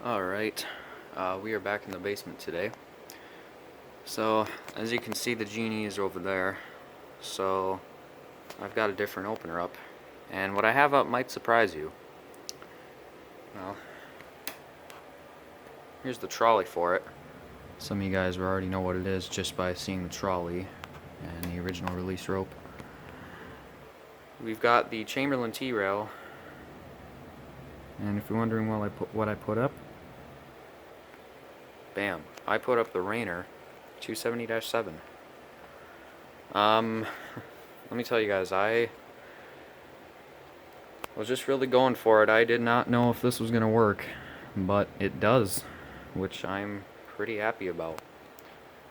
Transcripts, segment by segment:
Alright, we are back in the basement today. So, as you can see, the genie is over there. So, I've got a different opener up. And what I have up might surprise you. Well, here's the trolley for it. Some of you guys will already know what it is just by seeing the trolley and the original release rope. We've got the Chamberlain T-rail. And if you're wondering what I put up, bam, I put up the Raynor 270-7. Let me tell you guys, I was just really going for it. I did not know if this was going to work, but it does, which I'm pretty happy about.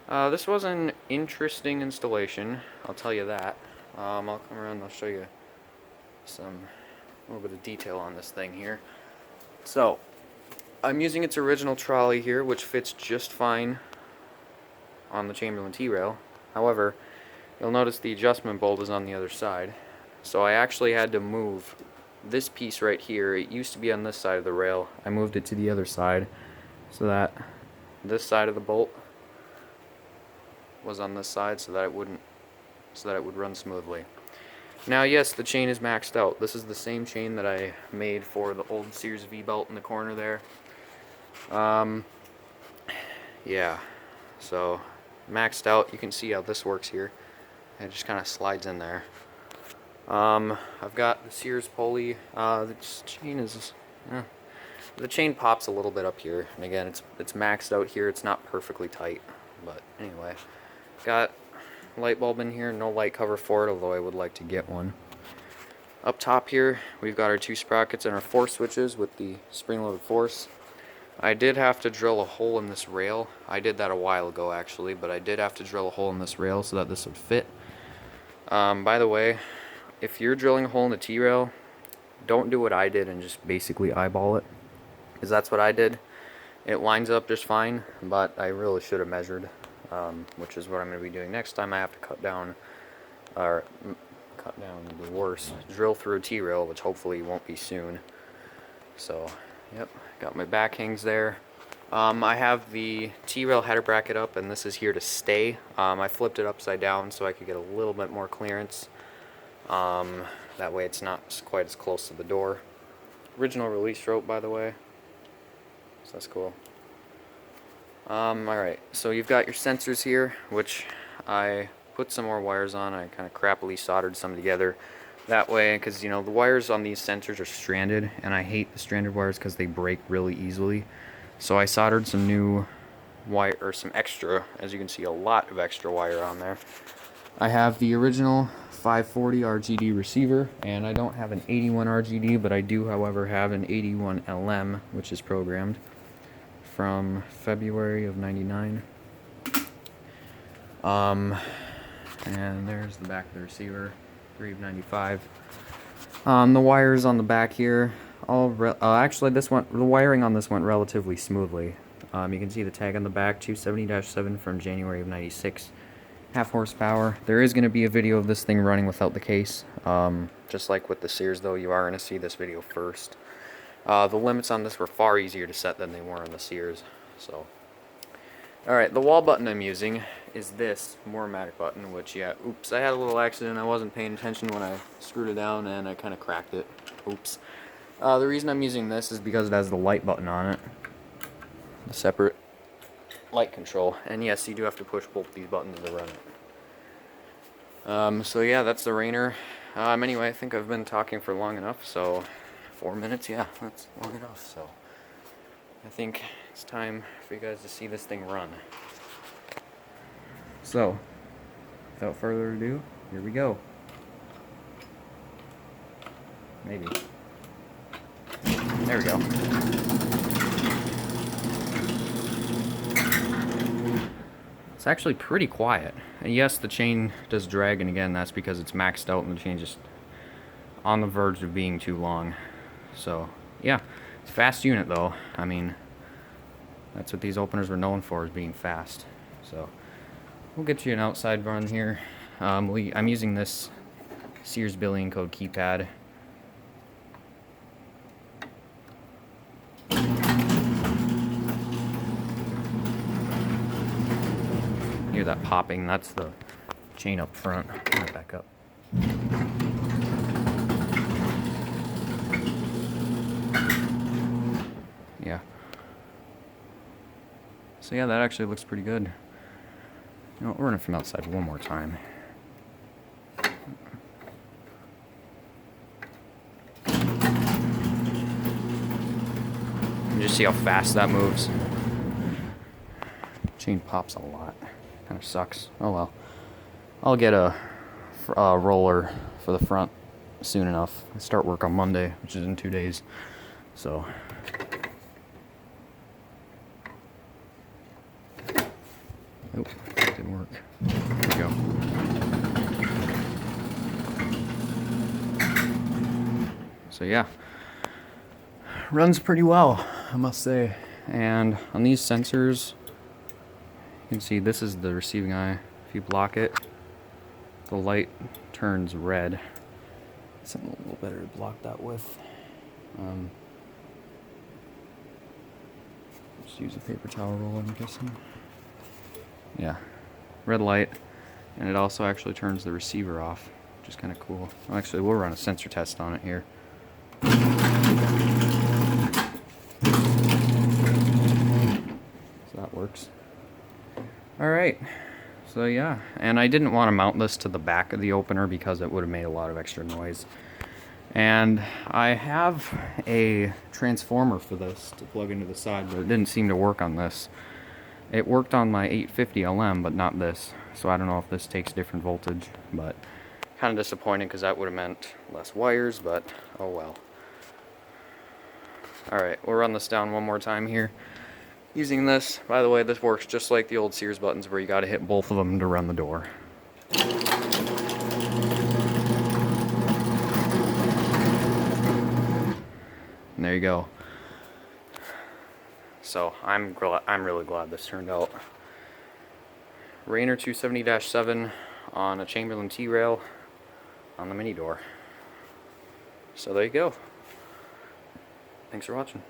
This was an interesting installation, I'll tell you that. I'll come around and I'll show you a little bit of detail on this thing here. So, I'm using its original trolley here, which fits just fine on the Chamberlain T-rail. However, you'll notice the adjustment bulb is on the other side. So I actually had to move this piece right here. It used to be on this side of the rail. I moved it to the other side so that this side of the bolt was on this side so that it would run smoothly. Now, yes, the chain is maxed out. This is the same chain that I made for the old Sears V-belt in the corner there. Yeah, so maxed out. You can see how this works here. It just kind of slides in there. I've got the Sears pulley. The chain pops a little bit up here, and again, it's maxed out here. It's not perfectly tight, but anyway, got light bulb in here. No light cover for it, although I would like to get one. Up top here, we've got our two sprockets and our force switches with the spring-loaded force. I did have to drill a hole in this rail. I did that a while ago actually, but I did have to drill a hole in this rail so that this would fit. By the way, if you're drilling a hole in the T-rail, don't do what I did and just basically eyeball it, because that's what I did. It lines up just fine, but I really should have measured, which is what I'm going to be doing next time. I have to cut down the worse, drill through a T-rail, which hopefully won't be soon. So, yep, got my back hangs there. I have the T-rail header bracket up, and this is here to stay. I flipped it upside down so I could get a little bit more clearance. That way it's not quite as close to the door. Original release rope, by the way. So that's cool. Alright, so you've got your sensors here, which I put some more wires on. I kind of crappily soldered some together. That way, because the wires on these sensors are stranded, and I hate the stranded wires because they break really easily. So I soldered some new wire, or some extra, as you can see, a lot of extra wire on there. I have the original 540 RGD receiver, and I don't have an 81 RGD, but I do, however, have an 81 LM, which is programmed from February of '99. And there's the back of the receiver, 3 of 95. The wires on the back here, actually the wiring on this went relatively smoothly. You can see the tag on the back, 270-7 from January of '96. Half horsepower. There is going to be a video of this thing running without the case. Just like with the Sears though, you are going to see this video first. The limits on this were far easier to set than they were on the Sears. So, alright, the wall button I'm using is this Moormatic button, which, yeah, oops, I had a little accident. I wasn't paying attention when I screwed it down and I kind of cracked it. Oops. The reason I'm using this is because it has the light button on it. The separate light control. And yes, you do have to push both these buttons to run it. So yeah, that's the Raynor. Anyway, I think I've been talking for long enough, so 4 minutes, yeah, that's long enough. So I think it's time for you guys to see this thing run. So, without further ado, here we go. Maybe. There we go. It's actually pretty quiet. And yes, the chain does drag, and again, that's because it's maxed out and the chain's just on the verge of being too long. So, yeah, it's a fast unit though. I mean, that's what these openers were known for, is being fast. So, we'll get you an outside run here. I'm using this Sears billing code keypad. Hear that popping? That's the chain up front. Right back up. Yeah. So yeah, that actually looks pretty good. You know, we're running from outside one more time. You just see how fast that moves. Chain pops a lot. Kind of sucks. Oh well. I'll get a roller for the front soon enough. I start work on Monday, which is in 2 days. So. Oh, that didn't work. There we go. So yeah, runs pretty well, I must say. And on these sensors, you can see this is the receiving eye. If you block it, the light turns red. Something a little better to block that with. Just use a paper towel roll, I'm guessing. Yeah, red light, and it also actually turns the receiver off, which is kind of cool. Well, actually, we'll run a sensor test on it here. So that works. Alright, so yeah, and I didn't want to mount this to the back of the opener because it would have made a lot of extra noise. And I have a transformer for this to plug into the side, but it didn't seem to work on this. It worked on my 850 LM, but not this, so I don't know if this takes different voltage, but kind of disappointing because that would have meant less wires, but oh well. Alright, we'll run this down one more time here. Using this, by the way, this works just like the old Sears buttons where you gotta hit both of them to run the door. And there you go. So I'm really glad this turned out. Raynor 270-7 on a Chamberlain T-rail on the mini door. So there you go. Thanks for watching.